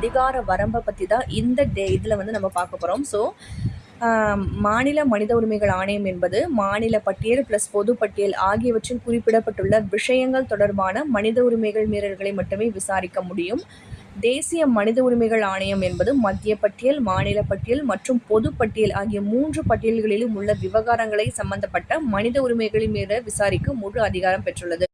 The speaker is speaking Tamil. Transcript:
அதிகார வரம்பை பற்றி தான் இந்த இதில் வந்து நம்ம பார்க்க போகிறோம். ஸோ மாநில மனித உரிமைகள் ஆணையம் என்பது மாநில பட்டியல் ப்ளஸ் பொது பட்டியல் ஆகியவற்றில் குறிப்பிடப்பட்டுள்ள விஷயங்கள் தொடர்பான மனித உரிமைகள் மீறல்களை மட்டுமே விசாரிக்க முடியும். தேசிய மனித உரிமைகள் ஆணையம் என்பது மத்திய பட்டியல், மாநில பட்டியல் மற்றும் பொது பட்டியல் ஆகிய 3 பட்டியல்களிலும் உள்ள விவகாரங்களை சம்பந்தப்பட்ட மனித உரிமைகளை மீற விசாரிக்க முழு அதிகாரம் பெற்றுள்ளது.